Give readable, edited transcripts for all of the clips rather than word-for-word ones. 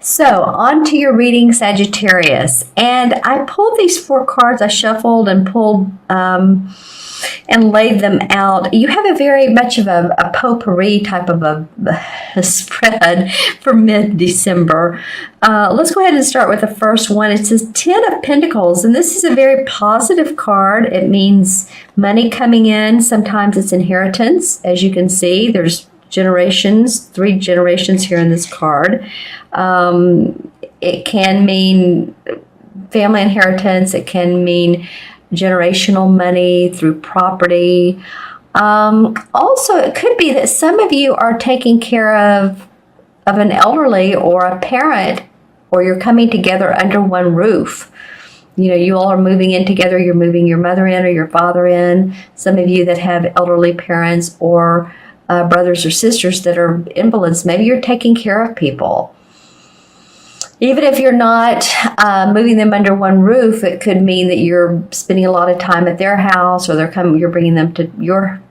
So, on to your reading, Sagittarius. And I pulled these 4 cards. I shuffled and pulled and laid them out. You have a very much of a potpourri type of a spread for mid-December. Let's go ahead and start with the first one. It says 10 of Pentacles, and this is a very positive card. It means money coming in. Sometimes it's inheritance. As you can see, there's generations, 3 generations here in this card. It can mean family inheritance. It can mean generational money through property. Also, it could be that some of you are taking care of an elderly or a parent, or you're coming together under one roof. You know, you all are moving in together. You're moving your mother in or your father in. Some of you that have elderly parents or brothers or sisters that are invalids, maybe you're taking care of people. Even if you're not moving them under one roof, it could mean that you're spending a lot of time at their house, or you're bringing them to your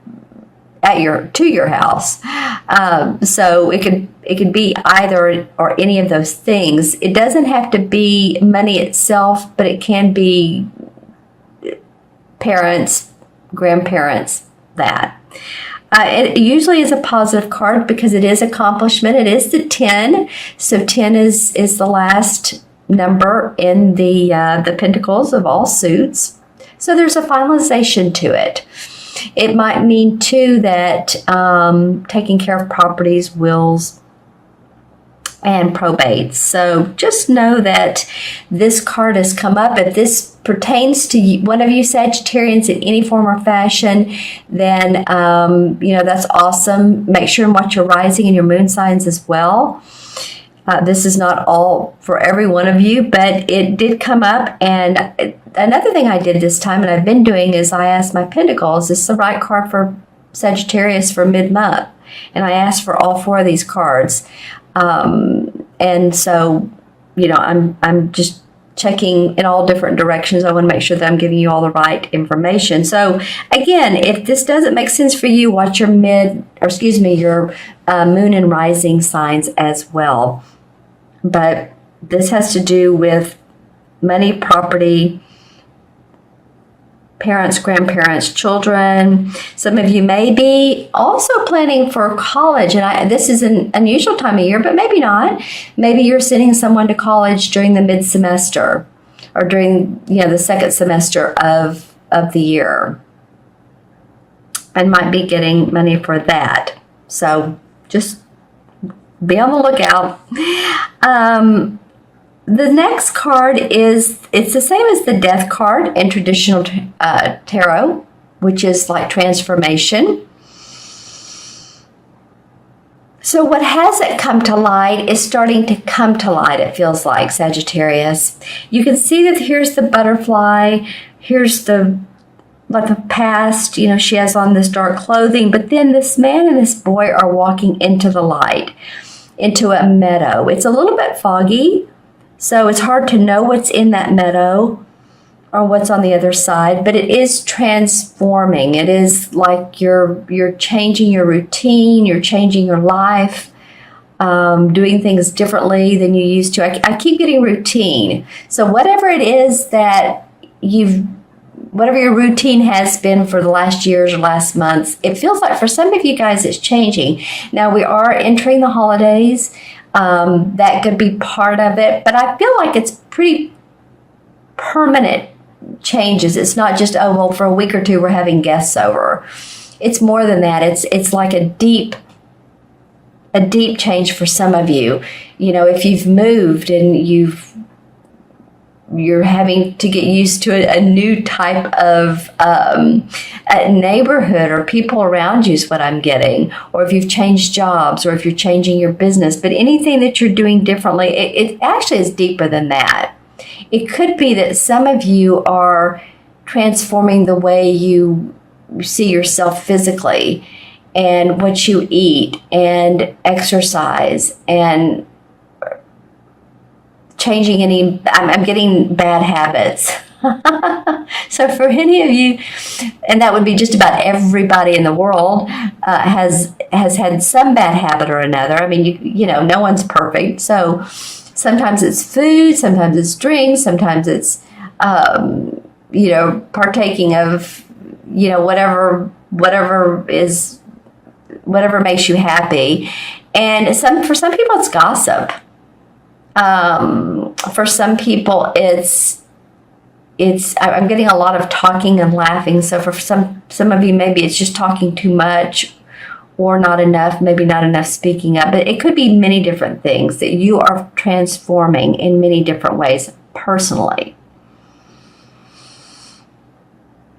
house. So it could be either or any of those things. It doesn't have to be money itself, but it can be parents, grandparents, that. It usually is a positive card because it is accomplishment. It is the 10. So 10 is the last number in the Pentacles of all suits. So there's a finalization to it. It might mean, too, that taking care of properties, wills, and probates. So just know that this card has come up. If this pertains to one of you Sagittarians in any form or fashion, then that's awesome. Make sure and watch your rising and your moon signs as well. This is not all for every one of you, but it did come up. And another thing I did this time, and I've been doing, is I asked my Pentacles, is this the right card for Sagittarius for mid-month? And I asked for all 4 of these cards. And so, I'm just checking in all different directions. I want to make sure that I'm giving you all the right information. So again, if this doesn't make sense for you, watch your moon and rising signs as well. But this has to do with money, property, parents, grandparents, children. Some of you may be also planning for college, and this is an unusual time of year, but maybe not. Maybe you're sending someone to college during the mid-semester or during the second semester of the year, and might be getting money for that. So just be on the lookout. The next card it's the same as the Death card in traditional tarot, which is like transformation. So what hasn't come to light is starting to come to light, it feels like, Sagittarius. You can see that here's the butterfly, here's the past, she has on this dark clothing, but then this man and this boy are walking into the light, into a meadow. It's a little bit foggy, so it's hard to know what's in that meadow or what's on the other side, but it is transforming. It is like you're changing your routine, you're changing your life, doing things differently than you used to. I keep getting routine. So whatever it is that whatever your routine has been for the last years or last months, it feels like for some of you guys it's changing. Now we are entering the holidays. That could be part of it, but I feel like it's pretty permanent changes. It's not just, for a week or two we're having guests over. It's more than that. It's like a deep change for some of you. If you've moved and you're having to get used to a new type of a neighborhood or people around you is what I'm getting. Or if you've changed jobs, or if you're changing your business. But anything that you're doing differently, it actually is deeper than that. It could be that some of you are transforming the way you see yourself physically, and what you eat and exercise, and changing I'm getting bad habits. So for any of you, and that would be just about everybody in the world, has had some bad habit or another. I mean, you know, no one's perfect. So sometimes it's food, sometimes it's drinks, sometimes it's you know, partaking of, you know, whatever makes you happy. And for some people it's gossip. For some people it's I'm getting a lot of talking and laughing. So for some of you, maybe it's just talking too much or not enough, maybe not enough speaking up. But it could be many different things that you are transforming in many different ways personally.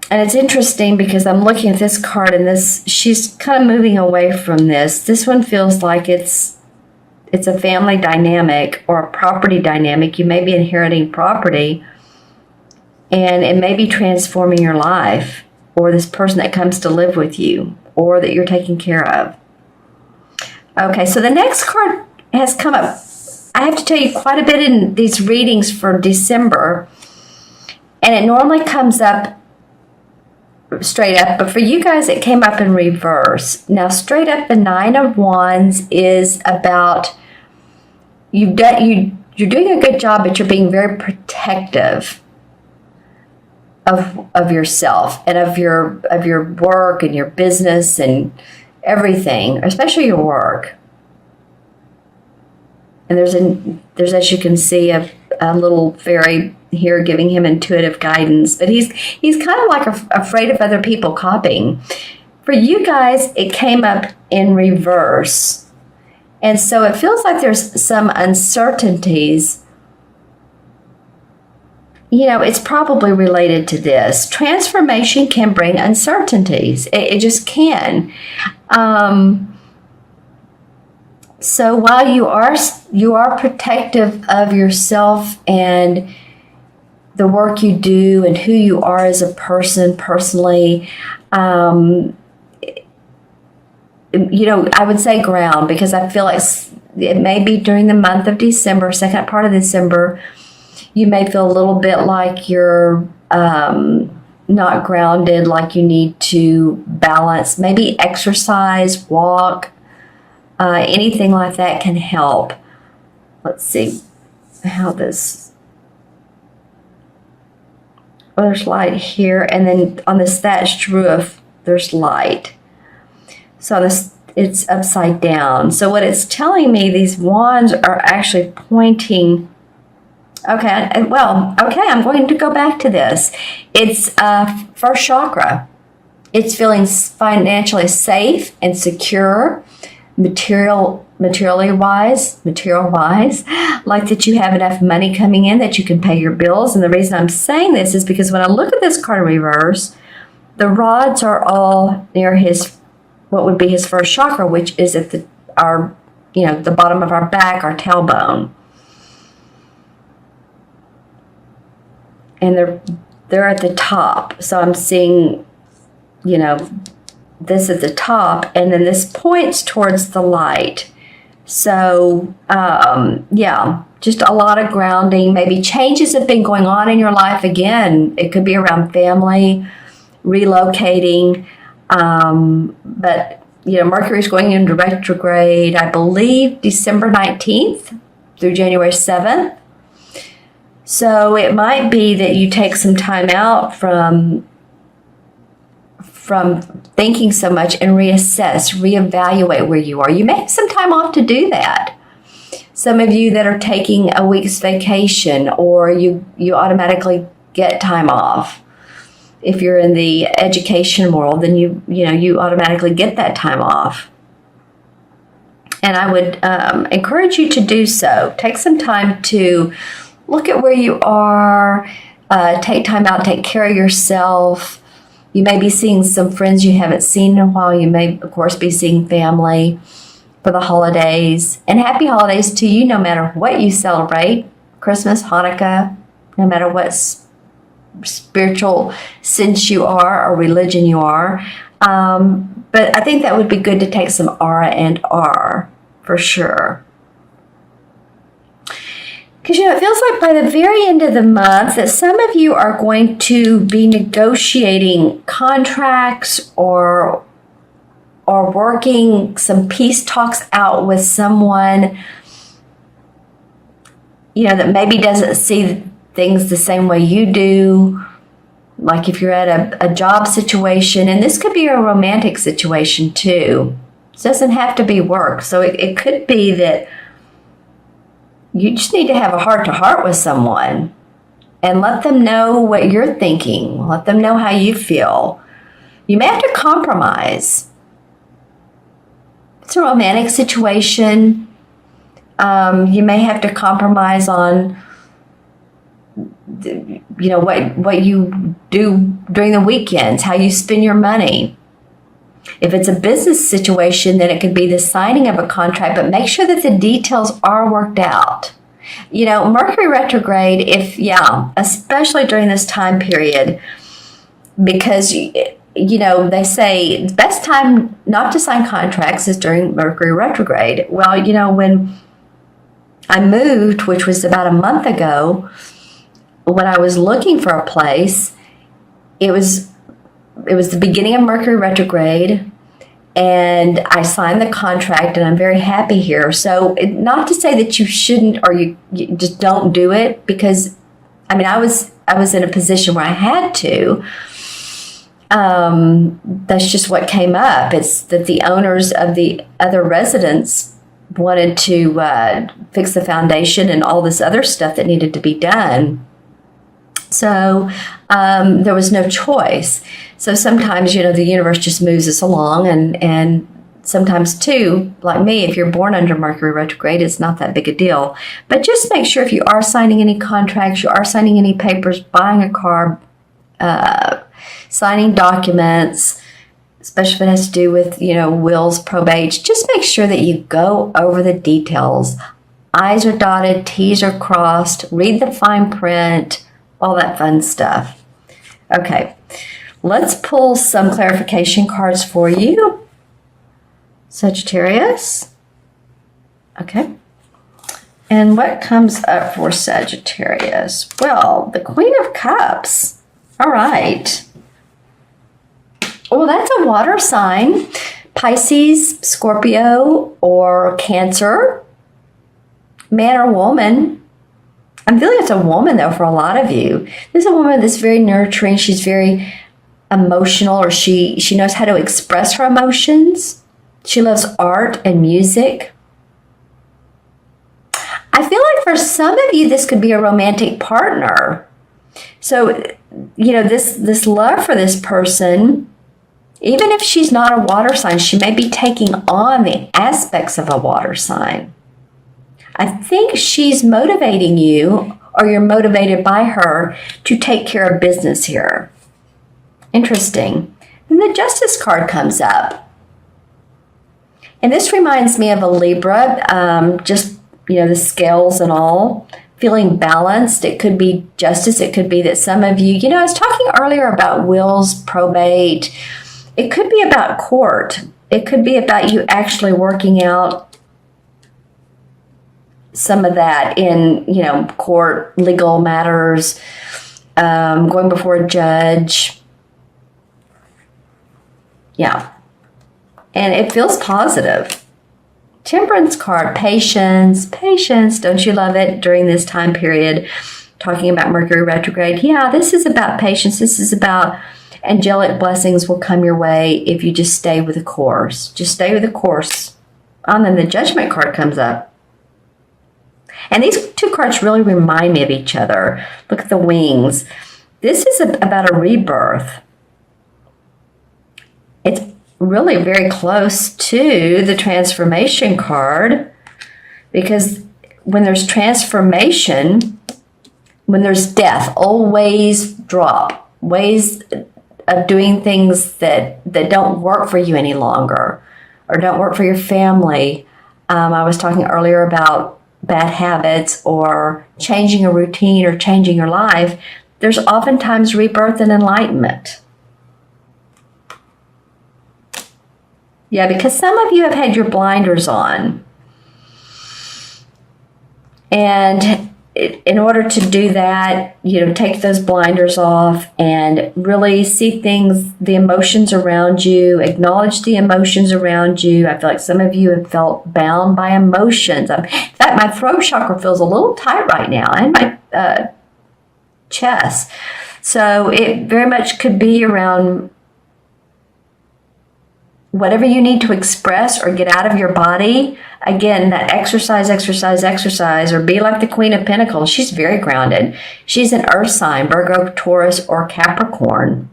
And it's interesting because I'm looking at this card and she's kind of moving away from this. This one feels like it's a family dynamic or a property dynamic. You may be inheriting property and it may be transforming your life, or this person that comes to live with you, or that you're taking care of. Okay, so the next card has come up. I have to tell you quite a bit in these readings for December, and it normally comes up straight up, but for you guys it came up in reverse. Now straight up, the Nine of Wands is about you're doing a good job, but you're being very protective of yourself and of your work and your business and everything, especially your work. And there's as you can see a little fairy here giving him intuitive guidance, but he's kind of like afraid of other people copying. For you guys, it came up in reverse, and so it feels like there's some uncertainties. You know, it's probably related to this. Transformation can bring uncertainties. It just can. So while you are protective of yourself and the work you do and who you are as a person personally, you know, I would say ground, because I feel like it may be during the month of December, second part of December, you may feel a little bit like you're not grounded, like you need to balance. Maybe exercise, walk, anything like that can help. Let's see how this... Oh, there's light here, and then on this thatched roof, there's light. So this, it's upside down. So what it's telling me, these wands are actually pointing... Okay, well, okay, I'm going to go back to this. It's first chakra. It's feeling financially safe and secure, material wise, like that you have enough money coming in that you can pay your bills. And the reason I'm saying this is because when I look at this card in reverse, the rods are all near what would be his first chakra, which is at the bottom of our back, our tailbone. And they're at the top. So I'm seeing, you know, this at the top, and then this points towards the light. So, yeah, just a lot of grounding. Maybe changes have been going on in your life. Again, it could be around family, relocating. But, you know, Mercury's going into retrograde, I believe, December 19th through January 7th. So it might be that you take some time out from thinking so much and reevaluate where you are. You may have some time off to do that. Some of you that are taking a week's vacation, or you automatically get time off. If you're in the education world, then you automatically get that time off. And I would encourage you to do so. Take some time to look at where you are, take time out, take care of yourself. You may be seeing some friends you haven't seen in a while. You may, of course, be seeing family for the holidays. And happy holidays to you, no matter what you celebrate. Christmas, Hanukkah, no matter what spiritual sense you are or religion you are. But I think that would be good to take some aura and R for sure. Because, it feels like by the very end of the month that some of you are going to be negotiating contracts or working some peace talks out with someone, that maybe doesn't see things the same way you do. Like if you're at a job situation, and this could be a romantic situation too. It doesn't have to be work. So it could be that you just need to have a heart-to-heart with someone and let them know what you're thinking. Let them know how you feel. You may have to compromise. It's a romantic situation. You may have to compromise on, what you do during the weekends, how you spend your money. If it's a business situation, then it could be the signing of a contract, but make sure that the details are worked out. Mercury retrograde, especially during this time period, because, they say the best time not to sign contracts is during Mercury retrograde. Well, when I moved, which was about a month ago, when I was looking for a place, it was the beginning of Mercury retrograde, and I signed the contract, and I'm very happy here. So not to say that you shouldn't, or you just don't do it, because I was in a position where I had to. That's just what came up. It's that the owners of the other residents wanted to fix the foundation and all this other stuff that needed to be done. So there was no choice. So sometimes, the universe just moves us along, and sometimes too, like me, if you're born under Mercury retrograde, it's not that big a deal. But just make sure if you are signing any contracts, you are signing any papers, buying a car, signing documents, especially if it has to do with, wills, probates, just make sure that you go over the details. I's are dotted, T's are crossed, read the fine print, all that fun stuff. Okay, let's pull some clarification cards for you, Sagittarius. Okay. And what comes up for Sagittarius? Well, the Queen of Cups. All right. Well, that's a water sign. Pisces, Scorpio, or Cancer. Man or woman. I'm feeling it's a woman, though, for a lot of you. This is a woman that's very nurturing. She's very emotional, or she knows how to express her emotions. She loves art and music. I feel like for some of you, this could be a romantic partner. So, this love for this person, even if she's not a water sign, she may be taking on the aspects of a water sign. I think she's motivating you, or you're motivated by her, to take care of business here. Interesting. And the Justice card comes up. And this reminds me of a Libra, the scales and all, feeling balanced. It could be justice. It could be that some of you, I was talking earlier about wills, probate. It could be about court. It could be about you actually working out some of that in, court, legal matters, going before a judge. Yeah. And it feels positive. Temperance card, patience. Don't you love it during this time period? Talking about Mercury retrograde. Yeah, this is about patience. This is about angelic blessings will come your way if you just stay with the course. Just stay with the course. And then the Judgment card comes up. And these two cards really remind me of each other. Look at the wings. This is about a rebirth. It's really very close to the transformation card, because when there's transformation, when there's death, old ways drop, ways of doing things that don't work for you any longer or don't work for your family. I was talking earlier about bad habits or changing a routine or changing your life. There's oftentimes rebirth and enlightenment. Yeah, because some of you have had your blinders on. And in order to do that, take those blinders off and really see things, the emotions around you, acknowledge the emotions around you. I feel like some of you have felt bound by emotions. In fact, my throat chakra feels a little tight right now, and my chest. So it very much could be around whatever you need to express or get out of your body. Again, that exercise, or be like the Queen of Pentacles. She's very grounded. She's an earth sign, Virgo, Taurus, or Capricorn.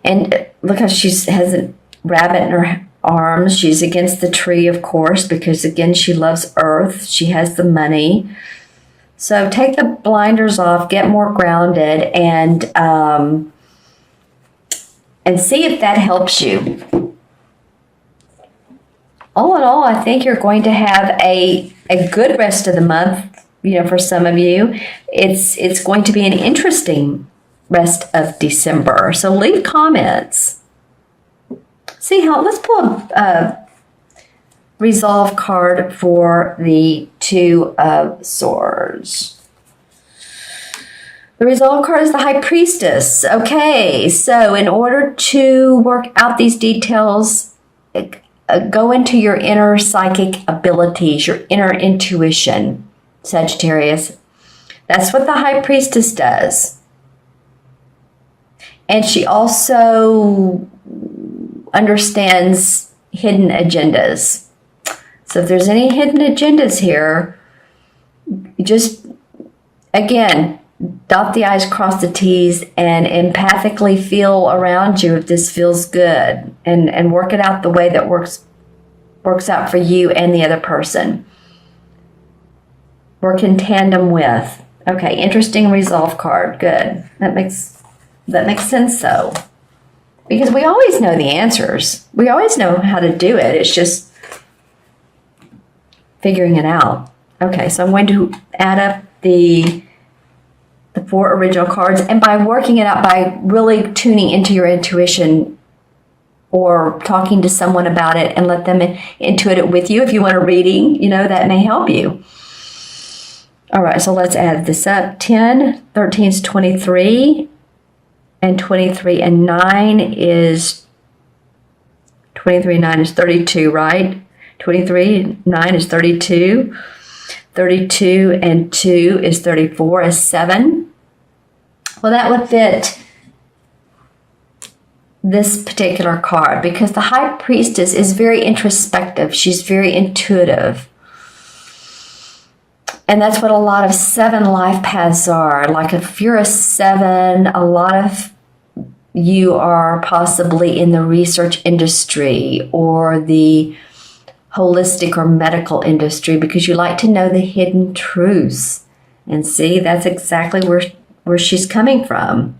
And look how she has a rabbit in her arms. She's against the tree, of course, because again, she loves earth. She has the money. So take the blinders off, get more grounded, and see if that helps you. All in all, I think you're going to have a good rest of the month. For some of you, it's going to be an interesting rest of December. So leave comments. Let's pull a resolve card for the Two of Swords. The resolve card is the High Priestess. Okay, so in order to work out these details, go into your inner psychic abilities, your inner intuition, Sagittarius. That's what the High Priestess does. And she also understands hidden agendas. So if there's any hidden agendas here, just, again, dot the I's, cross the T's, and empathically feel around you if this feels good, and work it out the way that works out for you and the other person. Work in tandem with. Okay, interesting resolve card. Good. That makes sense though. Because we always know the answers. We always know how to do it. It's just figuring it out. Okay, so I'm going to add up the 4 original cards, and by working it out, by really tuning into your intuition or talking to someone about it and let them intuit it with you. If you want a reading, that may help you. All right, so let's add this up. 10, 13 is 23, and 23 and 9 is 23 and 9 is 32, right? 23 and 9 is 32. 32 and 2 is 34 is 7. Well, that would fit this particular card because the High Priestess is very introspective. She's very intuitive. And that's what a lot of 7 life paths are. Like if you're a 7, a lot of you are possibly in the research industry or the holistic or medical industry because you like to know the hidden truths. And see, that's exactly where she's coming from.